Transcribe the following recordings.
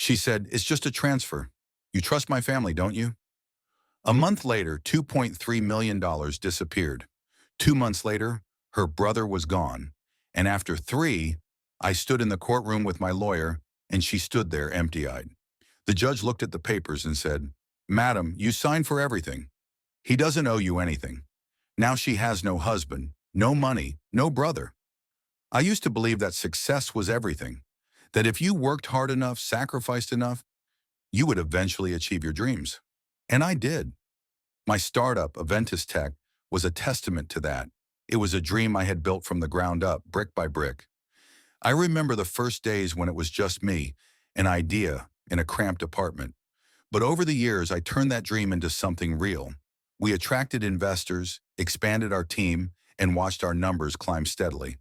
She said, "It's just a transfer. You trust my family, don't you?" A month later, $2.3 million disappeared. 2 months later, her brother was gone. And after three, I stood in the courtroom with my lawyer, and she stood there empty-eyed. The judge looked at the papers and said, "Madam, you signed for everything. He doesn't owe you anything. Now she has no husband, no money, no brother." I used to believe that success was everything, that if you worked hard enough, sacrificed enough, you would eventually achieve your dreams. And I did. My startup, Aventus Tech, was a testament to that. It was a dream I had built from the ground up, brick by brick. I remember the first days when it was just me, an idea in a cramped apartment. But over the years, I turned that dream into something real. We attracted investors, expanded our team, and watched our numbers climb steadily.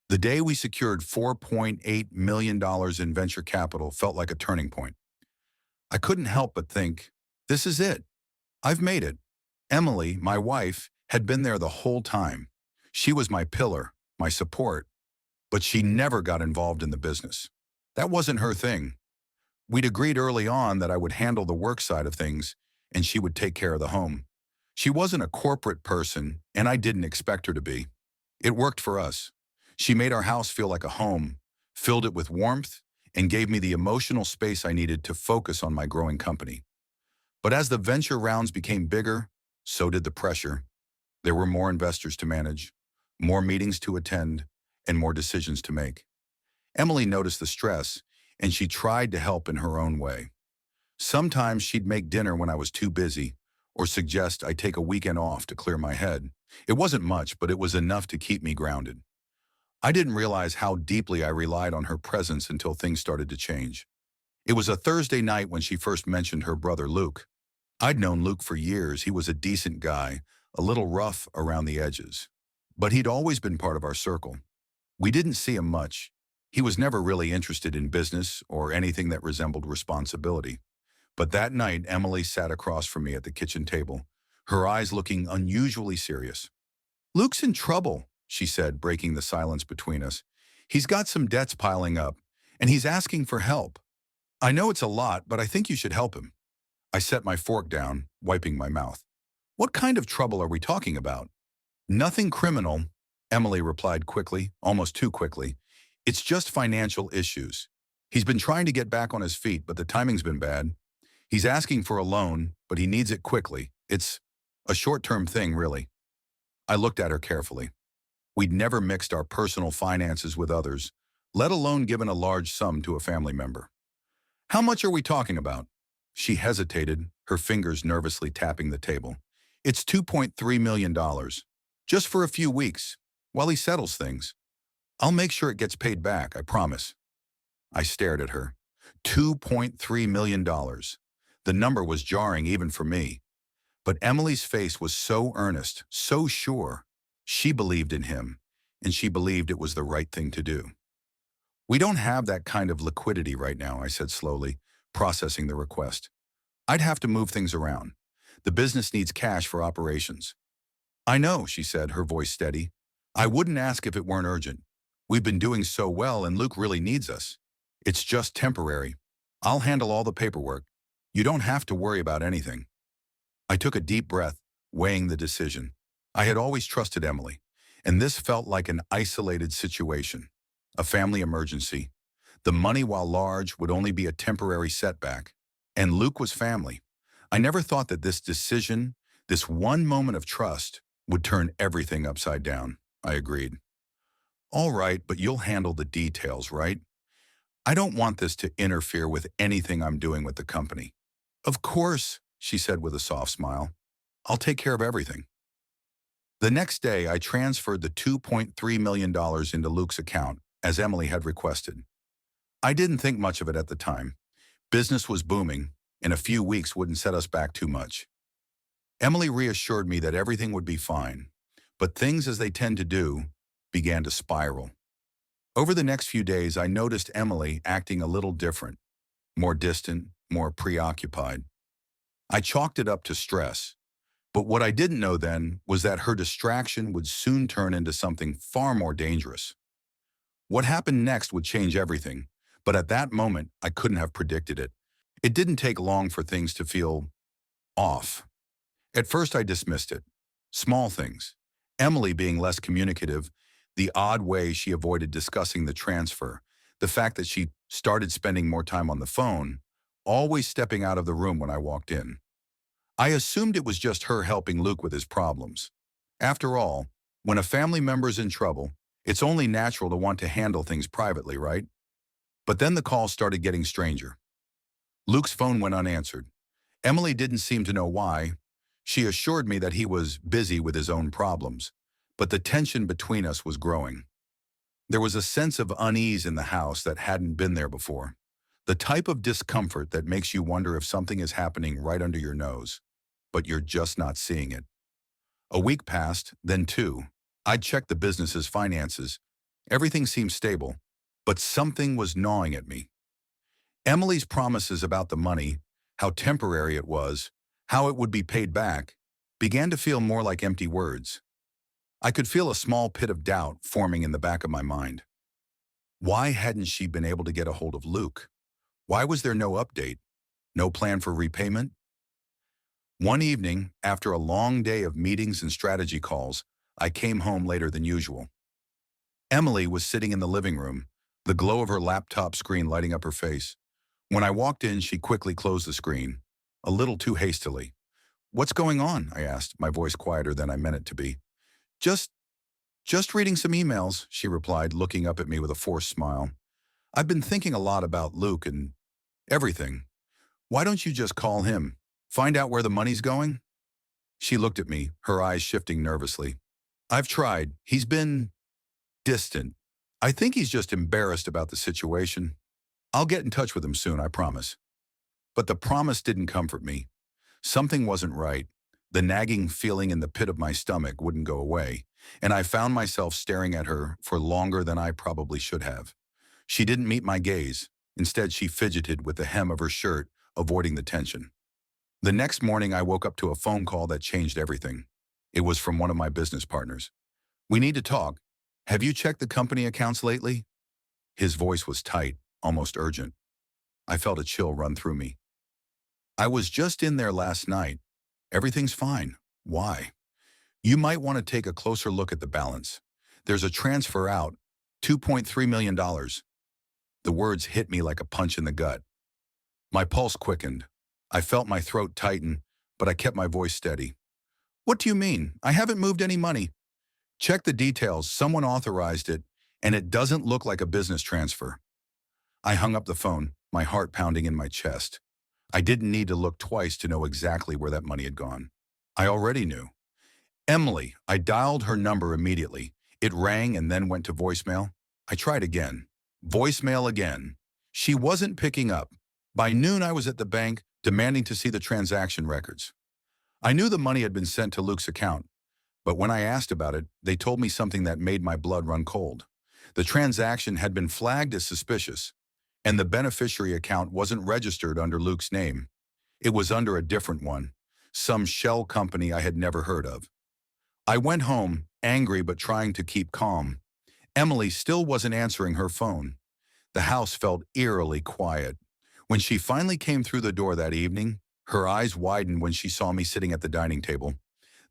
The day we secured $4.8 million in venture capital felt like a turning point. I couldn't help but think, this is it. I've made it. Emily, my wife, had been there the whole time. She was my pillar, my support, but she never got involved in the business. That wasn't her thing. We'd agreed early on that I would handle the work side of things and she would take care of the home. She wasn't a corporate person, and I didn't expect her to be. It worked for us. She made our house feel like a home, filled it with warmth, and gave me the emotional space I needed to focus on my growing company. But as the venture rounds became bigger, so did the pressure. There were more investors to manage, more meetings to attend, and more decisions to make. Emily noticed the stress, and she tried to help in her own way. Sometimes she'd make dinner when I was too busy, or suggest I take a weekend off to clear my head. It wasn't much, but it was enough to keep me grounded. I didn't realize how deeply I relied on her presence until things started to change. It was a Thursday night when she first mentioned her brother Luke. I'd known Luke for years. He was a decent guy, a little rough around the edges. But he'd always been part of our circle. We didn't see him much. He was never really interested in business or anything that resembled responsibility. But that night, Emily sat across from me at the kitchen table, her eyes looking unusually serious. "Luke's in trouble," she said, breaking the silence between us. "He's got some debts piling up, and he's asking for help. I know it's a lot, but I think you should help him." I set my fork down, wiping my mouth. "What kind of trouble are we talking about?" "Nothing criminal," Emily replied quickly, almost too quickly. "It's just financial issues. He's been trying to get back on his feet, but the timing's been bad. He's asking for a loan, but he needs it quickly. It's a short-term thing, really." I looked at her carefully. We'd never mixed our personal finances with others, let alone given a large sum to a family member. "How much are we talking about?" She hesitated, her fingers nervously tapping the table. "It's $2.3 million, just for a few weeks, while he settles things. I'll make sure it gets paid back, I promise." I stared at her. $2.3 million. The number was jarring even for me. But Emily's face was so earnest, so sure. She believed in him, and she believed it was the right thing to do. "We don't have that kind of liquidity right now," I said slowly, processing the request. "I'd have to move things around. The business needs cash for operations." "I know," she said, her voice steady. "I wouldn't ask if it weren't urgent. We've been doing so well, and Luke really needs us. It's just temporary. I'll handle all the paperwork. You don't have to worry about anything." I took a deep breath, weighing the decision. I had always trusted Emily, and this felt like an isolated situation, a family emergency. The money, while large, would only be a temporary setback. And Luke was family. I never thought that this decision, this one moment of trust, would turn everything upside down. I agreed. "All right, but you'll handle the details, right? I don't want this to interfere with anything I'm doing with the company." "Of course," she said with a soft smile. "I'll take care of everything." The next day, I transferred the $2.3 million into Luke's account, as Emily had requested. I didn't think much of it at the time. Business was booming, and a few weeks wouldn't set us back too much. Emily reassured me that everything would be fine, but things, as they tend to do, began to spiral. Over the next few days, I noticed Emily acting a little different, more distant, more preoccupied. I chalked it up to stress, but what I didn't know then was that her distraction would soon turn into something far more dangerous. What happened next would change everything, But at that moment, I couldn't have predicted it. It didn't take long for things to feel off. At first, I dismissed it. Small things. Emily being less communicative, the odd way she avoided discussing the transfer, the fact that she started spending more time on the phone, always stepping out of the room when I walked in. I assumed it was just her helping Luke with his problems. After all, when a family member's in trouble, it's only natural to want to handle things privately, right? But then the calls started getting stranger. Luke's phone went unanswered. Emily didn't seem to know why. She assured me that he was busy with his own problems, but the tension between us was growing. There was a sense of unease in the house that hadn't been there before. The type of discomfort that makes you wonder if something is happening right under your nose, but you're just not seeing it. A week passed, then two. I'd checked the business's finances. Everything seemed stable, but something was gnawing at me. Emily's promises about the money, how temporary it was, how it would be paid back, began to feel more like empty words. I could feel a small pit of doubt forming in the back of my mind. Why hadn't she been able to get a hold of Luke? Why was there no update? No plan for repayment? One evening, after a long day of meetings and strategy calls, I came home later than usual. Emily was sitting in the living room, the glow of her laptop screen lighting up her face. When I walked in, she quickly closed the screen, a little too hastily. "What's going on?" I asked, my voice quieter than I meant it to be. Just, just reading some emails," she replied, looking up at me with a forced smile. "I've been thinking a lot about Luke and everything. Why don't you just call him? Find out where the money's going?" She looked at me, her eyes shifting nervously. "I've tried. He's been distant. I think he's just embarrassed about the situation. I'll get in touch with him soon, I promise." But the promise didn't comfort me. Something wasn't right. The nagging feeling in the pit of my stomach wouldn't go away, and I found myself staring at her for longer than I probably should have. She didn't meet my gaze. Instead, she fidgeted with the hem of her shirt, avoiding the tension. The next morning, I woke up to a phone call that changed everything. It was from one of my business partners. "We need to talk. Have you checked the company accounts lately?" His voice was tight, almost urgent. I felt a chill run through me. "I was just in there last night. Everything's fine. Why?" "You might want to take a closer look at the balance. There's a transfer out, $2.3 million. The words hit me like a punch in the gut. My pulse quickened. I felt my throat tighten, but I kept my voice steady. "What do you mean? I haven't moved any money." "Check the details. Someone authorized it, and it doesn't look like a business transfer." I hung up the phone, my heart pounding in my chest. I didn't need to look twice to know exactly where that money had gone. I already knew. Emily. I dialed her number immediately. It rang and then went to voicemail. I tried again. Voicemail again. She wasn't picking up. By noon, I was at the bank, demanding to see the transaction records. I knew the money had been sent to Luke's account, but when I asked about it, they told me something that made my blood run cold. The transaction had been flagged as suspicious, and the beneficiary account wasn't registered under Luke's name. It was under a different one, some shell company I had never heard of. I went home, angry but trying to keep calm. Emily still wasn't answering her phone. The house felt eerily quiet. When she finally came through the door that evening, her eyes widened when she saw me sitting at the dining table.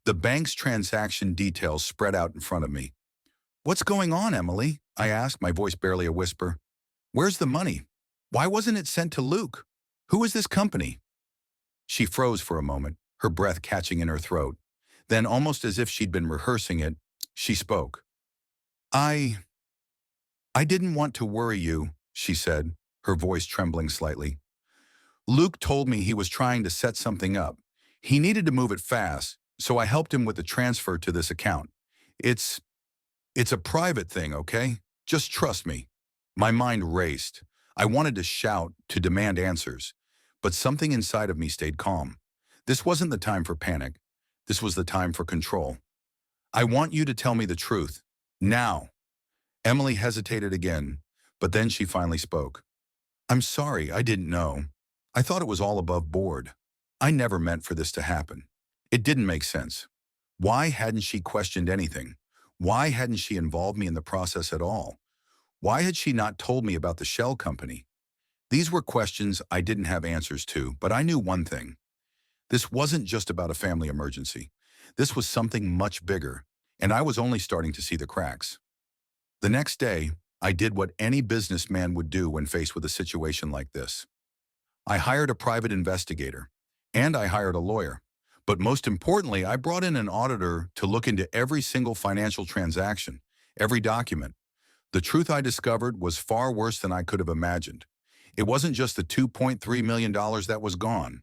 The bank's transaction details spread out in front of me. "What's going on, Emily?" I asked, my voice barely a whisper. "Where's the money? Why wasn't it sent to Luke? Who is this company?" She froze for a moment, her breath catching in her throat. Then, almost as if she'd been rehearsing it, she spoke. I didn't want to worry you," she said, her voice trembling slightly. "Luke told me he was trying to set something up. He needed to move it fast, so I helped him with the transfer to this account. It's a private thing, okay? Just trust me." My mind raced. I wanted to shout, to demand answers, but something inside of me stayed calm. This wasn't the time for panic. This was the time for control. "I want you to tell me the truth. Now." Emily hesitated again, but then she finally spoke. "I'm sorry, I didn't know. I thought it was all above board. I never meant for this to happen." It didn't make sense. Why hadn't she questioned anything? Why hadn't she involved me in the process at all? Why had she not told me about the shell company? These were questions I didn't have answers to, but I knew one thing. This wasn't just about a family emergency. This was something much bigger, and I was only starting to see the cracks. The next day, I did what any businessman would do when faced with a situation like this. I hired a private investigator, and I hired a lawyer. But most importantly, I brought in an auditor to look into every single financial transaction, every document. The truth I discovered was far worse than I could have imagined. It wasn't just the $2.3 million that was gone.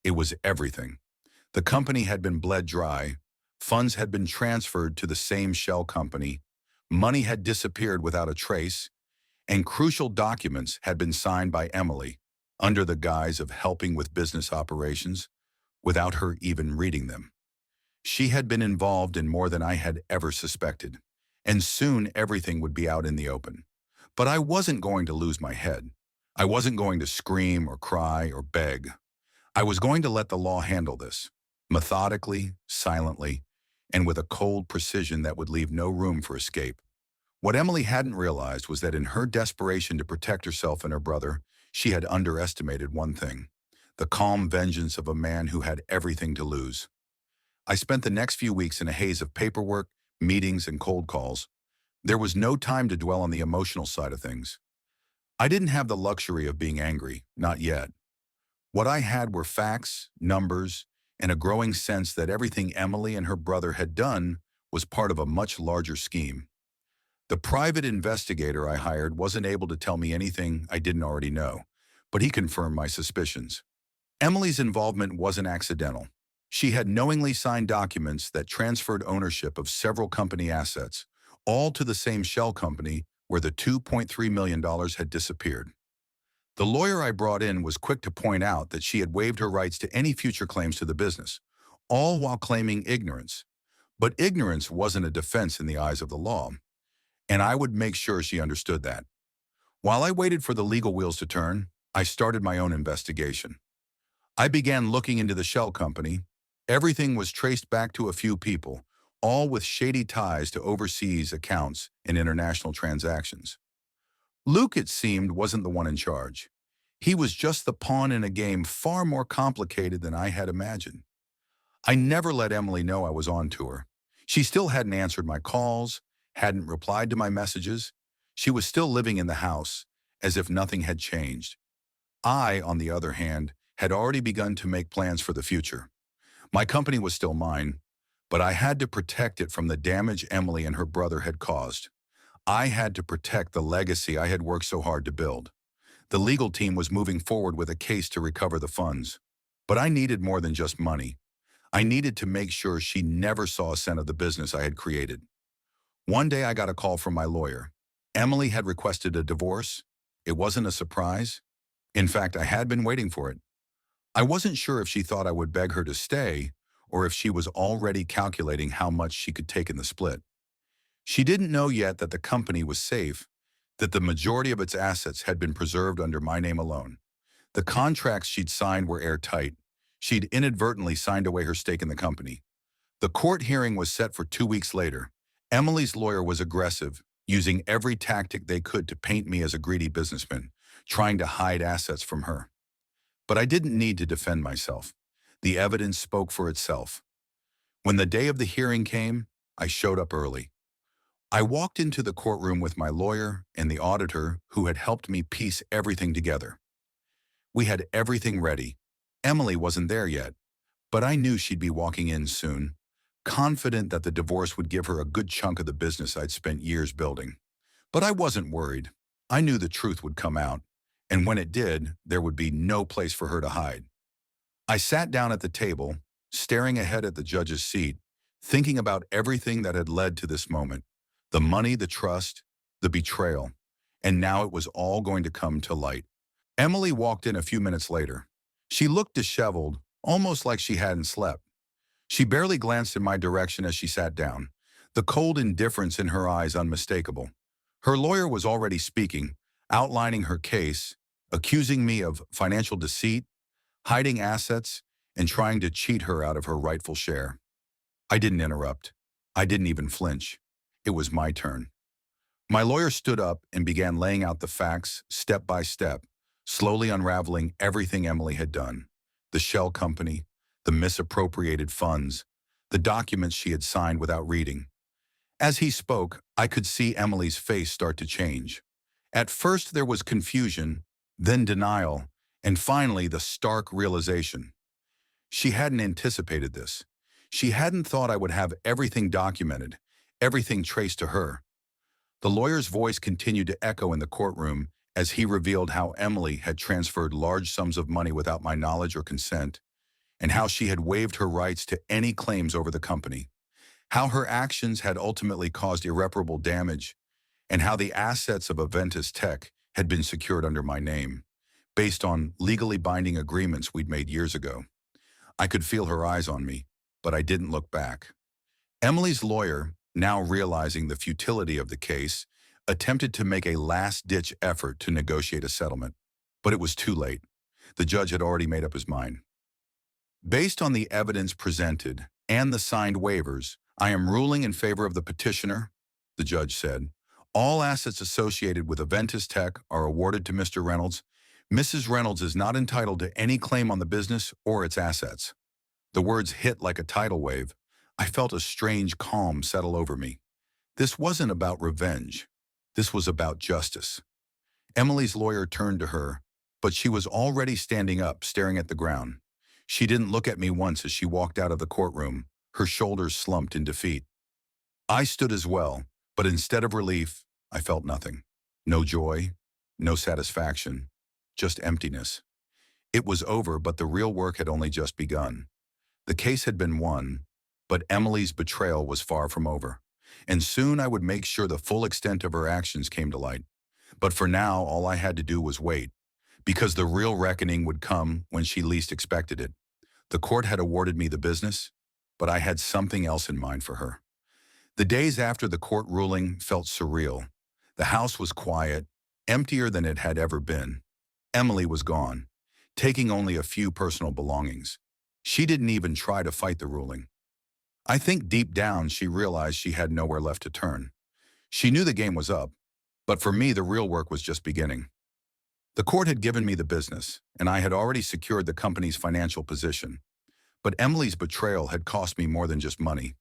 It was everything. The company had been bled dry. Funds had been transferred to the same shell company. Money had disappeared without a trace. And crucial documents had been signed by Emily under the guise of helping with business operations without her even reading them. She had been involved in more than I had ever suspected, and soon everything would be out in the open. But I wasn't going to lose my head. I wasn't going to scream or cry or beg. I was going to let the law handle this, methodically, silently, and with a cold precision that would leave no room for escape. What Emily hadn't realized was that in her desperation to protect herself and her brother, she had underestimated one thing: the calm vengeance of a man who had everything to lose. I spent the next few weeks in a haze of paperwork, meetings, and cold calls. There was no time to dwell on the emotional side of things. I didn't have the luxury of being angry, not yet. What I had were facts, numbers, and a growing sense that everything Emily and her brother had done was part of a much larger scheme. The private investigator I hired wasn't able to tell me anything I didn't already know, but he confirmed my suspicions. Emily's involvement wasn't accidental. She had knowingly signed documents that transferred ownership of several company assets, all to the same shell company where the $2.3 million had disappeared. The lawyer I brought in was quick to point out that she had waived her rights to any future claims to the business, all while claiming ignorance. But ignorance wasn't a defense in the eyes of the law, and I would make sure she understood that. While I waited for the legal wheels to turn, I started my own investigation. I began looking into the shell company. Everything was traced back to a few people, all with shady ties to overseas accounts and international transactions. Luke, it seemed, wasn't the one in charge. He was just the pawn in a game far more complicated than I had imagined. I never let Emily know I was on to her. She still hadn't answered my calls, hadn't replied to my messages. She was still living in the house, as if nothing had changed. I, on the other hand, had already begun to make plans for the future. My company was still mine, but I had to protect it from the damage Emily and her brother had caused. I had to protect the legacy I had worked so hard to build. The legal team was moving forward with a case to recover the funds. But I needed more than just money. I needed to make sure she never saw a cent of the business I had created. One day I got a call from my lawyer. Emily had requested a divorce. It wasn't a surprise. In fact, I had been waiting for it. I wasn't sure if she thought I would beg her to stay or if she was already calculating how much she could take in the split. She didn't know yet that the company was safe, that the majority of its assets had been preserved under my name alone. The contracts she'd signed were airtight. She'd inadvertently signed away her stake in the company. The court hearing was set for 2 weeks later. Emily's lawyer was aggressive, using every tactic they could to paint me as a greedy businessman, trying to hide assets from her. But I didn't need to defend myself. The evidence spoke for itself. When the day of the hearing came, I showed up early. I walked into the courtroom with my lawyer and the auditor who had helped me piece everything together. We had everything ready. Emily wasn't there yet, but I knew she'd be walking in soon, confident that the divorce would give her a good chunk of the business I'd spent years building. But I wasn't worried. I knew the truth would come out, and when it did, there would be no place for her to hide. I sat down at the table, staring ahead at the judge's seat, thinking about everything that had led to this moment: the money, the trust, the betrayal, and now it was all going to come to light. Emily walked in a few minutes later. She looked disheveled, almost like she hadn't slept. She barely glanced in my direction as she sat down, the cold indifference in her eyes unmistakable. Her lawyer was already speaking, outlining her case, accusing me of financial deceit, hiding assets, and trying to cheat her out of her rightful share. I didn't interrupt. I didn't even flinch. It was my turn. My lawyer stood up and began laying out the facts step by step, slowly unraveling everything Emily had done. The shell company, the misappropriated funds, the documents she had signed without reading. As he spoke, I could see Emily's face start to change. At first there was confusion, then denial, and finally the stark realization. She hadn't anticipated this. She hadn't thought I would have everything documented, everything traced to her. The lawyer's voice continued to echo in the courtroom as he revealed how Emily had transferred large sums of money without my knowledge or consent, and how she had waived her rights to any claims over the company, how her actions had ultimately caused irreparable damage, and how the assets of Aventus Tech had been secured under my name, based on legally binding agreements we'd made years ago. I could feel her eyes on me, but I didn't look back. Emily's lawyer, now realizing the futility of the case, attempted to make a last-ditch effort to negotiate a settlement, but it was too late. The judge had already made up his mind. Based on the evidence presented and the signed waivers, I am ruling in favor of the petitioner, the judge said. All assets associated with Aventus Tech are awarded to Mr. Reynolds. Mrs. Reynolds is not entitled to any claim on the business or its assets. The words hit like a tidal wave. I felt a strange calm settle over me. This wasn't about revenge. This was about justice. Emily's lawyer turned to her, but she was already standing up, staring at the ground. She didn't look at me once as she walked out of the courtroom, her shoulders slumped in defeat. I stood as well, but instead of relief, I felt nothing. No joy, no satisfaction, just emptiness. It was over, but the real work had only just begun. The case had been won, but Emily's betrayal was far from over, and soon I would make sure the full extent of her actions came to light. But for now, all I had to do was wait, because the real reckoning would come when she least expected it. The court had awarded me the business, but I had something else in mind for her. The days after the court ruling felt surreal. The house was quiet, emptier than it had ever been. Emily was gone, taking only a few personal belongings. She didn't even try to fight the ruling. I think deep down she realized she had nowhere left to turn. She knew the game was up, but for me the real work was just beginning. The court had given me the business, and I had already secured the company's financial position. But Emily's betrayal had cost me more than just money.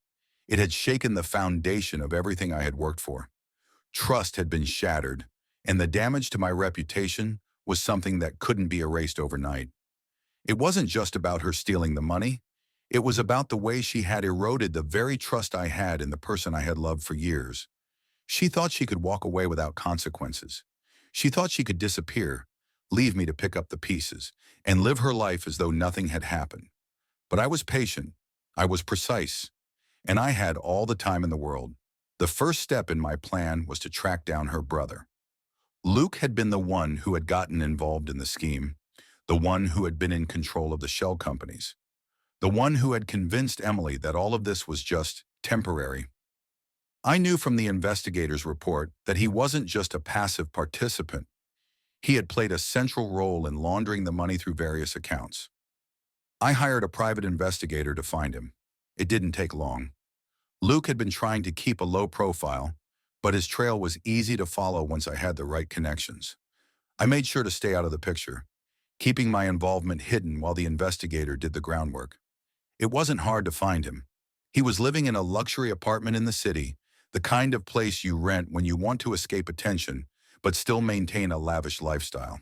It had shaken the foundation of everything I had worked for. Trust had been shattered, and the damage to my reputation was something that couldn't be erased overnight. It wasn't just about her stealing the money. It was about the way she had eroded the very trust I had in the person I had loved for years. She thought she could walk away without consequences. She thought she could disappear, leave me to pick up the pieces, and live her life as though nothing had happened. But I was patient, I was precise, and I had all the time in the world. The first step in my plan was to track down her brother. Luke had been the one who had gotten involved in the scheme, the one who had been in control of the shell companies, the one who had convinced Emily that all of this was just temporary. I knew from the investigator's report that he wasn't just a passive participant. He had played a central role in laundering the money through various accounts. I hired a private investigator to find him. It didn't take long. Luke had been trying to keep a low profile, but his trail was easy to follow once I had the right connections. I made sure to stay out of the picture, keeping my involvement hidden while the investigator did the groundwork. It wasn't hard to find him. He was living in a luxury apartment in the city, the kind of place you rent when you want to escape attention, but still maintain a lavish lifestyle.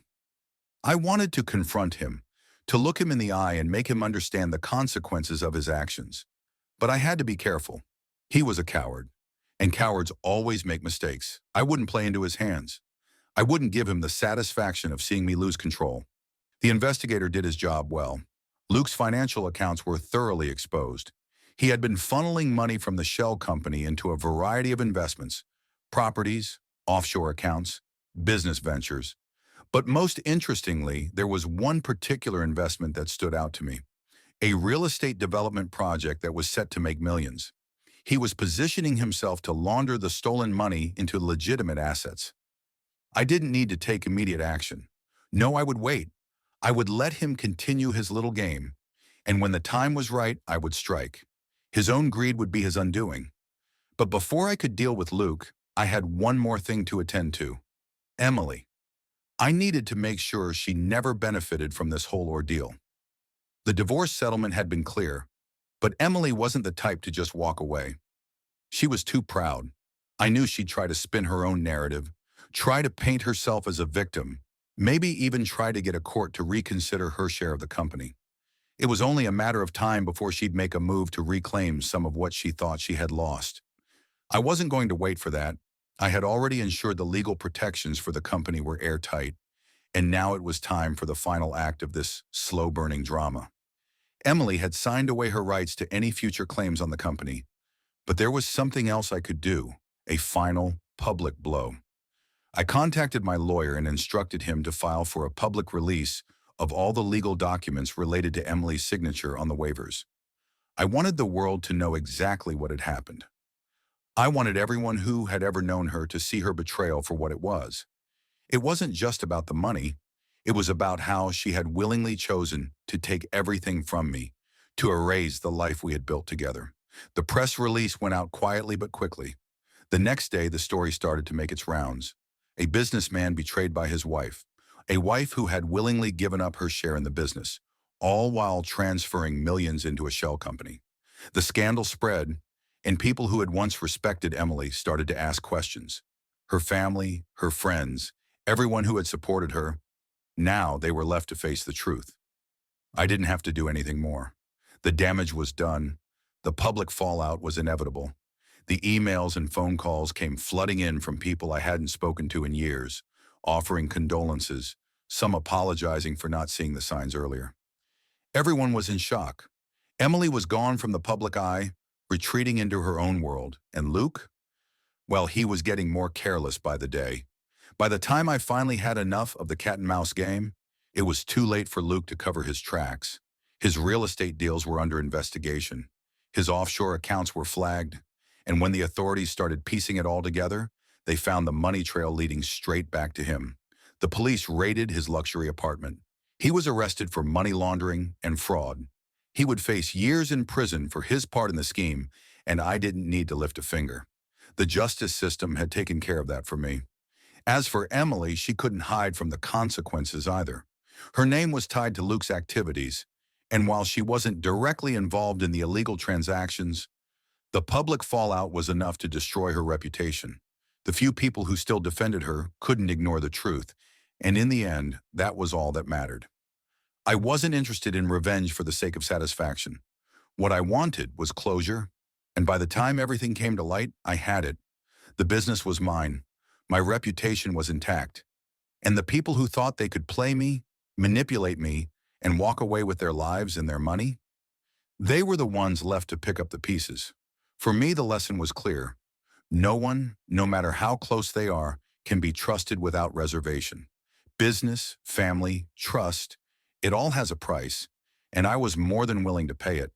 I wanted to confront him, to look him in the eye and make him understand the consequences of his actions. But I had to be careful. He was a coward, and cowards always make mistakes. I wouldn't play into his hands. I wouldn't give him the satisfaction of seeing me lose control. The investigator did his job well. Luke's financial accounts were thoroughly exposed. He had been funneling money from the shell company into a variety of investments, properties, offshore accounts, business ventures. But most interestingly, there was one particular investment that stood out to me, a real estate development project that was set to make millions. He was positioning himself to launder the stolen money into legitimate assets. I didn't need to take immediate action. No, I would wait. I would let him continue his little game, and when the time was right, I would strike. His own greed would be his undoing. But before I could deal with Luke, I had one more thing to attend to. Emily. I needed to make sure she never benefited from this whole ordeal. The divorce settlement had been clear, but Emily wasn't the type to just walk away. She was too proud. I knew she'd try to spin her own narrative, try to paint herself as a victim, maybe even try to get a court to reconsider her share of the company. It was only a matter of time before she'd make a move to reclaim some of what she thought she had lost. I wasn't going to wait for that. I had already ensured the legal protections for the company were airtight, and now it was time for the final act of this slow-burning drama. Emily had signed away her rights to any future claims on the company, but there was something else I could do, a final, public blow. I contacted my lawyer and instructed him to file for a public release of all the legal documents related to Emily's signature on the waivers. I wanted the world to know exactly what had happened. I wanted everyone who had ever known her to see her betrayal for what it was. It wasn't just about the money. It was about how she had willingly chosen to take everything from me, to erase the life we had built together. The press release went out quietly but quickly. The next day, the story started to make its rounds. A businessman betrayed by his wife, a wife who had willingly given up her share in the business, all while transferring millions into a shell company. The scandal spread, and people who had once respected Emily started to ask questions. Her family, her friends, everyone who had supported her, now they were left to face the truth. I didn't have to do anything more. The damage was done. The public fallout was inevitable. The emails and phone calls came flooding in from people I hadn't spoken to in years, offering condolences, some apologizing for not seeing the signs earlier. Everyone was in shock. Emily was gone from the public eye, retreating into her own world. And Luke? Well, he was getting more careless by the day. By the time I finally had enough of the cat and mouse game, it was too late for Luke to cover his tracks. His real estate deals were under investigation. His offshore accounts were flagged. And when the authorities started piecing it all together, they found the money trail leading straight back to him. The police raided his luxury apartment. He was arrested for money laundering and fraud. He would face years in prison for his part in the scheme, and I didn't need to lift a finger. The justice system had taken care of that for me. As for Emily, she couldn't hide from the consequences either. Her name was tied to Luke's activities, and while she wasn't directly involved in the illegal transactions, the public fallout was enough to destroy her reputation. The few people who still defended her couldn't ignore the truth, and in the end, that was all that mattered. I wasn't interested in revenge for the sake of satisfaction. What I wanted was closure, and by the time everything came to light, I had it. The business was mine. My reputation was intact. And the people who thought they could play me, manipulate me, and walk away with their lives and their money, they were the ones left to pick up the pieces. For me, the lesson was clear. No one, no matter how close they are, can be trusted without reservation. Business, family, trust, it all has a price, and I was more than willing to pay it.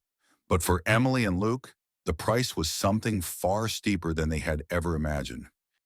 But for Emily and Luke, the price was something far steeper than they had ever imagined.